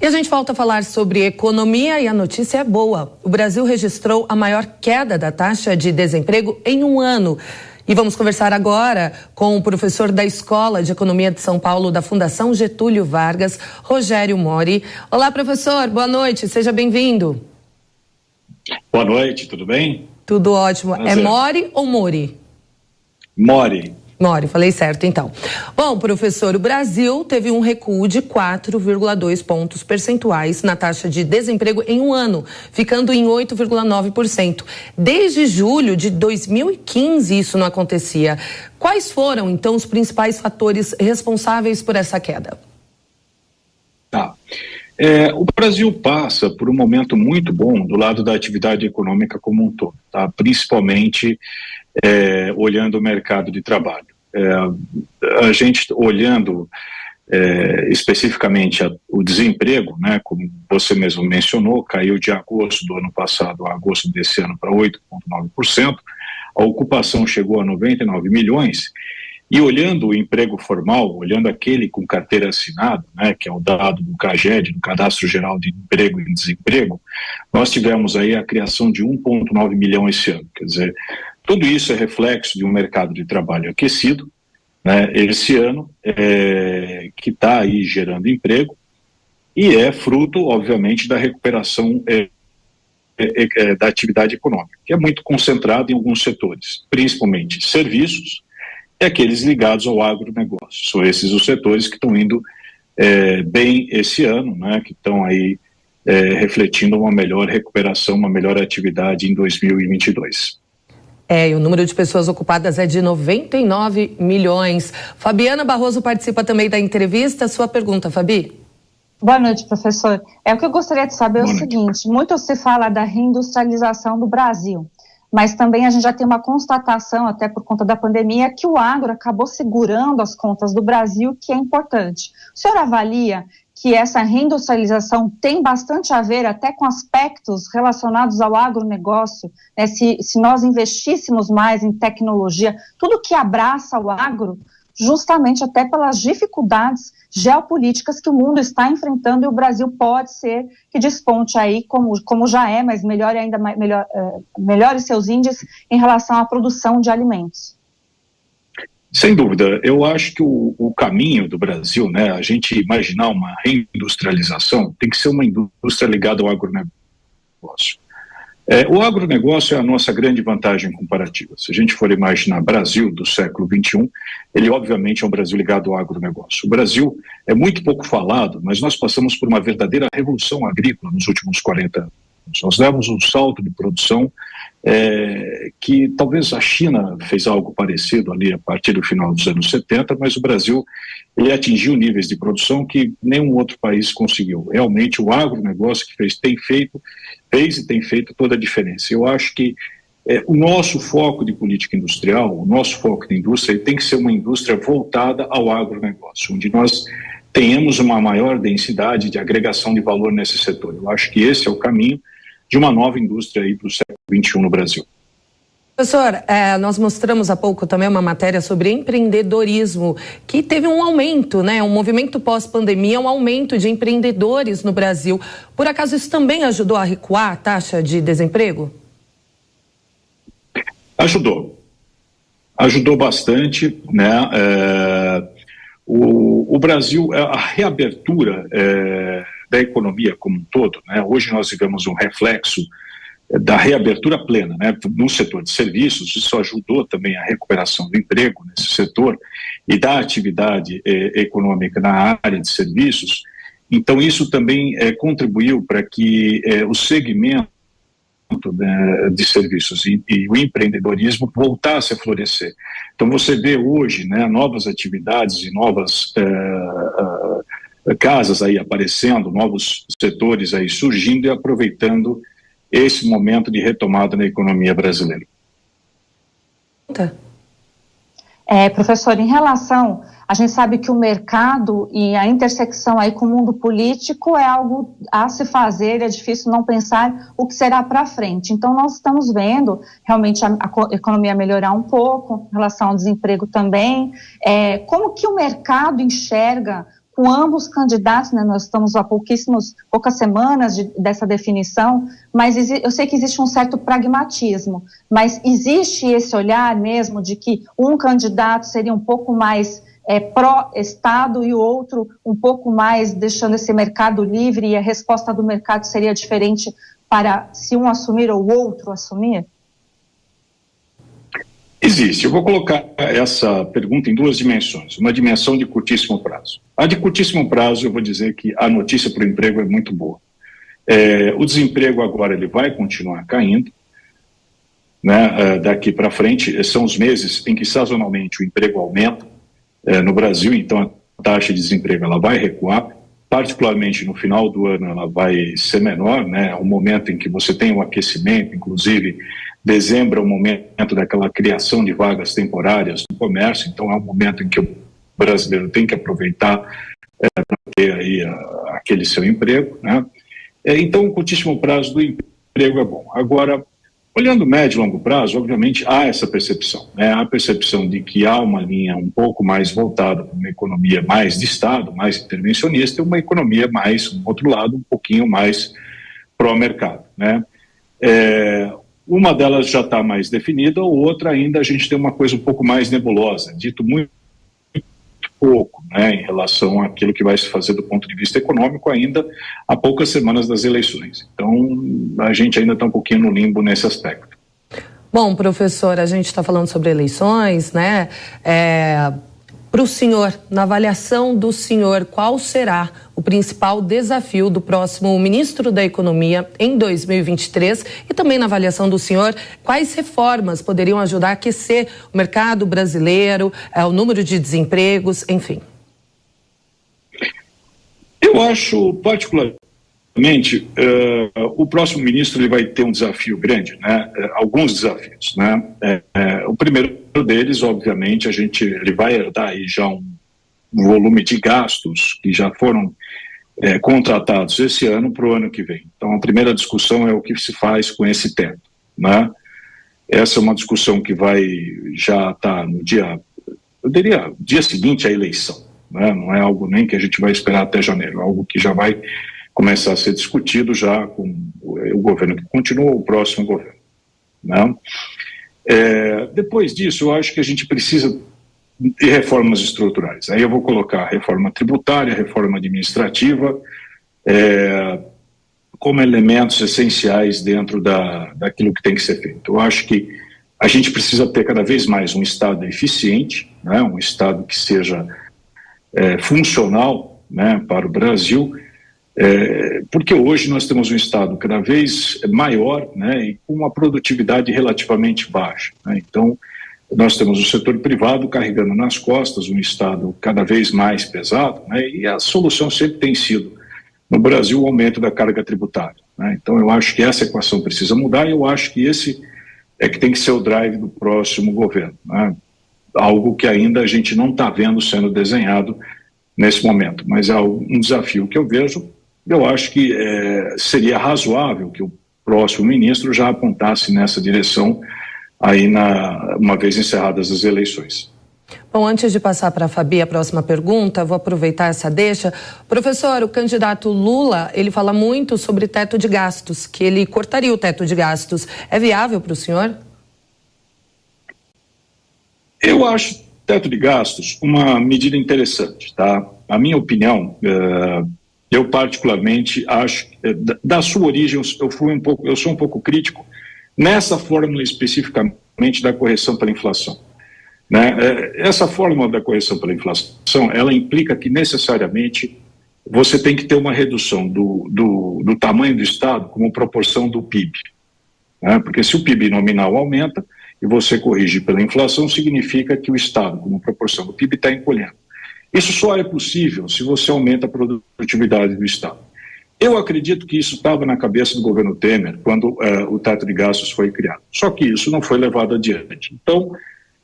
E a gente volta a falar sobre economia e a notícia é boa. O Brasil registrou a maior queda da taxa de desemprego em um ano. E vamos conversar agora com o professor da Escola de Economia de São Paulo da Fundação Getúlio Vargas, Rogério Mori. Olá, professor, boa noite, seja bem-vindo. Boa noite, tudo bem? Tudo ótimo. Prazer. É Mori ou Mori? Mori. Mori, falei certo então. Bom, professor, o Brasil teve um recuo de 4,2 pontos percentuais na taxa de desemprego em um ano, ficando em 8,9%. Desde julho de 2015 isso não acontecia. Quais foram, então, os principais fatores responsáveis por essa queda? O Brasil passa por um momento muito bom do lado da atividade econômica como um todo, tá? Principalmente olhando o mercado de trabalho. A gente olhando especificamente o desemprego, né, como você mesmo mencionou, caiu de agosto do ano passado a agosto desse ano para 8,9%, a ocupação chegou a 99 milhões, e olhando o emprego formal, olhando aquele com carteira assinada, né, que é o dado do CAGED, do Cadastro Geral de Emprego e Desemprego, nós tivemos aí a criação de 1,9 milhão esse ano. Quer dizer, tudo isso é reflexo de um mercado de trabalho aquecido, né, esse ano, que está aí gerando emprego, e é fruto, obviamente, da recuperação da atividade econômica, que é muito concentrada em alguns setores, principalmente serviços, e aqueles ligados ao agronegócio. São esses os setores que estão indo bem esse ano, né, que estão aí refletindo uma melhor recuperação, uma melhor atividade em 2022. E o número de pessoas ocupadas é de 99 milhões. Fabiana Barroso participa também da entrevista. Sua pergunta, Fabi. Boa noite, professor. O que eu gostaria de saber é o seguinte: muito se fala da reindustrialização do Brasil, mas também a gente já tem uma constatação, até por conta da pandemia, que o agro acabou segurando as contas do Brasil, que é importante. O senhor avalia que essa reindustrialização tem bastante a ver até com aspectos relacionados ao agronegócio, né? Se nós investíssemos mais em tecnologia, tudo que abraça o agro, justamente até pelas dificuldades geopolíticas que o mundo está enfrentando, e o Brasil pode ser que desponte aí, como já é, mas melhore seus índices em relação à produção de alimentos. Sem dúvida, eu acho que o caminho do Brasil, né, a gente imaginar uma reindustrialização, tem que ser uma indústria ligada ao agronegócio. O agronegócio é a nossa grande vantagem comparativa. Se a gente for imaginar Brasil do século XXI, ele obviamente é um Brasil ligado ao agronegócio. O Brasil é muito pouco falado, mas nós passamos por uma verdadeira revolução agrícola nos últimos 40 anos. Nós demos um salto de produção que talvez a China fez algo parecido ali a partir do final dos anos 70, mas o Brasil ele atingiu níveis de produção que nenhum outro país conseguiu. Realmente o agronegócio que fez e tem feito toda a diferença. Eu acho que o nosso foco de política industrial, o nosso foco de indústria, tem que ser uma indústria voltada ao agronegócio, onde nós tenhamos uma maior densidade de agregação de valor nesse setor. Eu acho que esse é o caminho de uma nova indústria aí para o século XXI no Brasil. Professor, nós mostramos há pouco também uma matéria sobre empreendedorismo, que teve um aumento, né? Um movimento pós-pandemia, um aumento de empreendedores no Brasil. Por acaso isso também ajudou a recuar a taxa de desemprego? Ajudou bastante, né? O Brasil, a reabertura da economia como um todo, né? Hoje nós vivemos um reflexo da reabertura plena, né? No setor de serviços, isso ajudou também a recuperação do emprego nesse setor e da atividade econômica na área de serviços. Então isso também contribuiu para que o segmento de serviços e o empreendedorismo voltasse a florescer. Então você vê hoje, né, novas atividades e novas casas aí aparecendo, novos setores aí surgindo e aproveitando esse momento de retomada na economia brasileira. Professor, em relação, a gente sabe que o mercado e a intersecção aí com o mundo político é algo a se fazer, é difícil não pensar o que será para frente. Então nós estamos vendo realmente a economia melhorar um pouco, em relação ao desemprego também. Como que o mercado enxerga com ambos candidatos, né? Nós estamos há poucas semanas dessa definição, mas eu sei que existe um certo pragmatismo, mas existe esse olhar mesmo de que um candidato seria um pouco mais pró-Estado e o outro um pouco mais deixando esse mercado livre, e a resposta do mercado seria diferente para se um assumir ou o outro assumir? Existe. Eu vou colocar essa pergunta em duas dimensões. Uma dimensão de curtíssimo prazo. A de curtíssimo prazo, eu vou dizer que a notícia para o emprego é muito boa. O desemprego agora ele vai continuar caindo, né? Daqui para frente, são os meses em que sazonalmente o emprego aumenta no Brasil, então a taxa de desemprego ela vai recuar, particularmente no final do ano ela vai ser menor, né? É um momento em que você tem um aquecimento, inclusive dezembro é o momento daquela criação de vagas temporárias no comércio, então é um momento em que o brasileiro tem que aproveitar para ter aí aquele seu emprego, né? Então, o curtíssimo prazo do emprego é bom. Agora, olhando médio e longo prazo, obviamente há essa percepção, né? Há a percepção de que há uma linha um pouco mais voltada para uma economia mais de Estado, mais intervencionista, e uma economia mais, um outro lado, um pouquinho mais pró-mercado, né? Uma delas já está mais definida, a outra ainda a gente tem uma coisa um pouco mais nebulosa, dito muito pouco, né, em relação àquilo que vai se fazer do ponto de vista econômico ainda há poucas semanas das eleições. Então, a gente ainda está um pouquinho no limbo nesse aspecto. Bom, professor, a gente está falando sobre eleições, né? Para o senhor, na avaliação do senhor, qual será o principal desafio do próximo ministro da Economia em 2023? E também na avaliação do senhor, quais reformas poderiam ajudar a aquecer o mercado brasileiro, o número de desempregos, enfim? Eu acho, particularmente, o próximo ministro ele vai ter um desafio grande, né? Alguns desafios, né? O primeiro deles, obviamente, ele vai herdar aí já um volume de gastos que já foram contratados esse ano para o ano que vem. Então, a primeira discussão é o que se faz com esse teto, né? Essa é uma discussão que vai já estar no dia, eu diria, dia seguinte à eleição, né? Não é algo nem que a gente vai esperar até janeiro, é algo que já vai começar a ser discutido já com o governo que continua, o próximo governo, né? Depois disso, eu acho que a gente precisa de reformas estruturais. Aí eu vou colocar reforma tributária, reforma administrativa, como elementos essenciais dentro daquilo que tem que ser feito. Eu acho que a gente precisa ter cada vez mais um Estado eficiente, né? Um Estado que seja funcional, né, para o Brasil, porque hoje nós temos um Estado cada vez maior, né, e com uma produtividade relativamente baixa, né? Então, nós temos o setor privado carregando nas costas um Estado cada vez mais pesado, né, e a solução sempre tem sido, no Brasil, o aumento da carga tributária, né? Então, eu acho que essa equação precisa mudar e eu acho que esse que tem que ser o drive do próximo governo, né? Algo que ainda a gente não está vendo sendo desenhado nesse momento, mas é um desafio que eu vejo. Eu acho que seria razoável que o próximo ministro já apontasse nessa direção aí uma vez encerradas as eleições. Bom, antes de passar para a Fabi a próxima pergunta, vou aproveitar essa deixa. Professor, o candidato Lula, ele fala muito sobre teto de gastos, que ele cortaria o teto de gastos. É viável para o senhor? Eu acho teto de gastos uma medida interessante, tá? A minha opinião, eu particularmente acho, da sua origem, eu sou um pouco crítico nessa fórmula especificamente da correção pela inflação, né? Essa fórmula da correção pela inflação, ela implica que necessariamente você tem que ter uma redução do tamanho do Estado como proporção do PIB, né? Porque se o PIB nominal aumenta e você corrige pela inflação, significa que o Estado, como proporção do PIB, está encolhendo. Isso só é possível se você aumenta a produtividade do Estado. Eu acredito que isso estava na cabeça do governo Temer quando o teto de gastos foi criado. Só que isso não foi levado adiante. Então,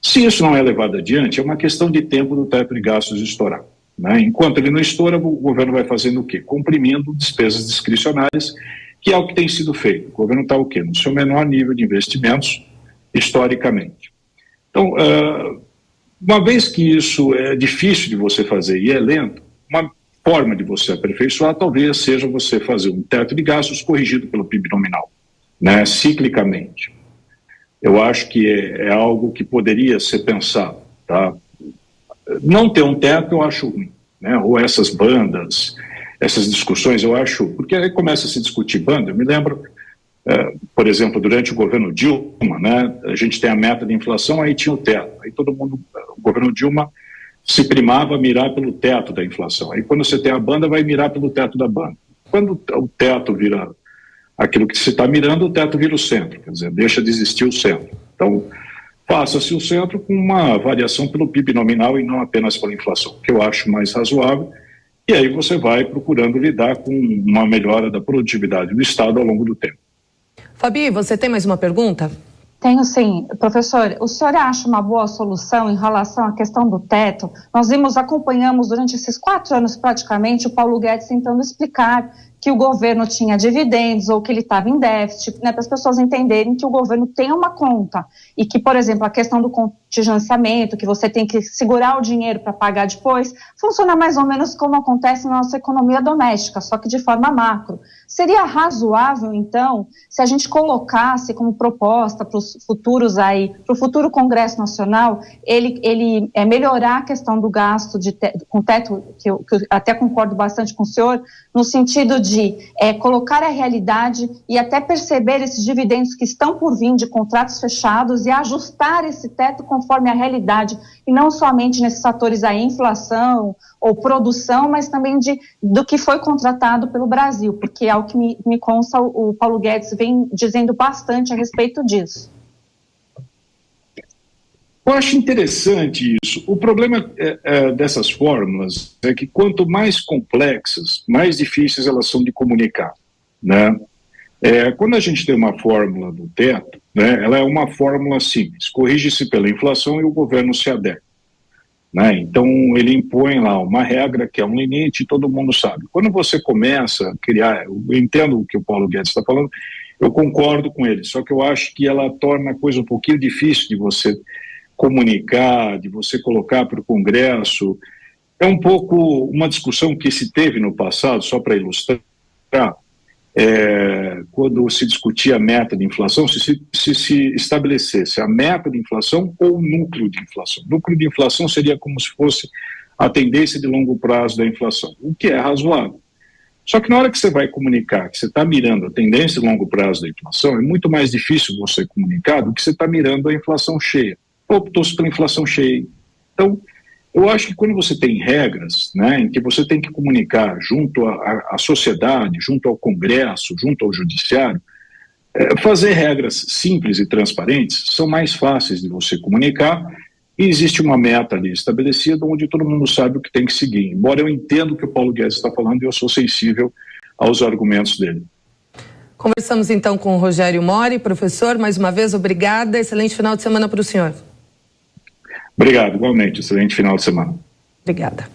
se isso não é levado adiante, é uma questão de tempo do teto de gastos estourar, né? Enquanto ele não estoura, o governo vai fazendo o quê? Comprimindo despesas discricionárias, que é o que tem sido feito. O governo está o quê? No seu menor nível de investimentos, historicamente. Então, uma vez que isso é difícil de você fazer e é lento, uma forma de você aperfeiçoar talvez seja você fazer um teto de gastos corrigido pelo PIB nominal, né, ciclicamente. Eu acho que é algo que poderia ser pensado, tá? Não ter um teto eu acho ruim, né? Ou essas bandas, essas discussões eu acho, porque aí começa a se discutir banda. Eu me lembro, por exemplo, durante o governo Dilma, né? A gente tem a meta de inflação, aí tinha o teto, aí todo mundo, o governo Dilma se primava a mirar pelo teto da inflação. Aí quando você tem a banda, vai mirar pelo teto da banda. Quando o teto vira aquilo que se está mirando, o teto vira o centro, quer dizer, deixa de existir o centro. Então, faça-se o centro com uma variação pelo PIB nominal e não apenas pela inflação, que eu acho mais razoável, e aí você vai procurando lidar com uma melhora da produtividade do Estado ao longo do tempo. Fabi, você tem mais uma pergunta? Tenho sim. Professor, o senhor acha uma boa solução em relação à questão do teto? Nós acompanhamos durante esses 4 anos praticamente o Paulo Guedes tentando explicar que o governo tinha dividendos ou que ele estava em déficit, né, para as pessoas entenderem que o governo tem uma conta e que, por exemplo, a questão do contingenciamento, que você tem que segurar o dinheiro para pagar depois, funciona mais ou menos como acontece na nossa economia doméstica, só que de forma macro. Seria razoável, então, se a gente colocasse como proposta para os futuros aí, para o futuro Congresso Nacional, ele melhorar a questão do gasto com teto, que eu até concordo bastante com o senhor, no sentido de colocar a realidade e até perceber esses dividendos que estão por vir de contratos fechados e ajustar esse teto conforme a realidade, e não somente nesses fatores aí, inflação ou produção, mas também do que foi contratado pelo Brasil, porque ao que me consta, o Paulo Guedes vem dizendo bastante a respeito disso. Eu acho interessante isso. O problema dessas fórmulas é que quanto mais complexas, mais difíceis elas são de comunicar, né? Quando a gente tem uma fórmula do teto, né, ela é uma fórmula simples, corrige-se pela inflação e o governo se adequa, né? Então ele impõe lá uma regra que é um limite e todo mundo sabe. Quando você começa a criar, eu entendo o que o Paulo Guedes está falando, eu concordo com ele, só que eu acho que ela torna a coisa um pouquinho difícil de você comunicar, de você colocar para o Congresso. É um pouco uma discussão que se teve no passado, só para ilustrar, quando se discutia a meta de inflação, se estabelecesse a meta de inflação ou o núcleo de inflação. O núcleo de inflação seria como se fosse a tendência de longo prazo da inflação, o que é razoável. Só que na hora que você vai comunicar que você está mirando a tendência de longo prazo da inflação, é muito mais difícil você comunicar do que você está mirando a inflação cheia. Optou-se pela inflação cheia. Então, eu acho que quando você tem regras, né, em que você tem que comunicar junto à sociedade, junto ao Congresso, junto ao Judiciário, fazer regras simples e transparentes são mais fáceis de você comunicar e existe uma meta ali estabelecida onde todo mundo sabe o que tem que seguir. Embora eu entenda o que o Paulo Guedes está falando e eu sou sensível aos argumentos dele. Conversamos então com o Rogério Mori. Professor, mais uma vez, obrigada. Excelente final de semana para o senhor. Obrigado, igualmente. Excelente final de semana. Obrigada.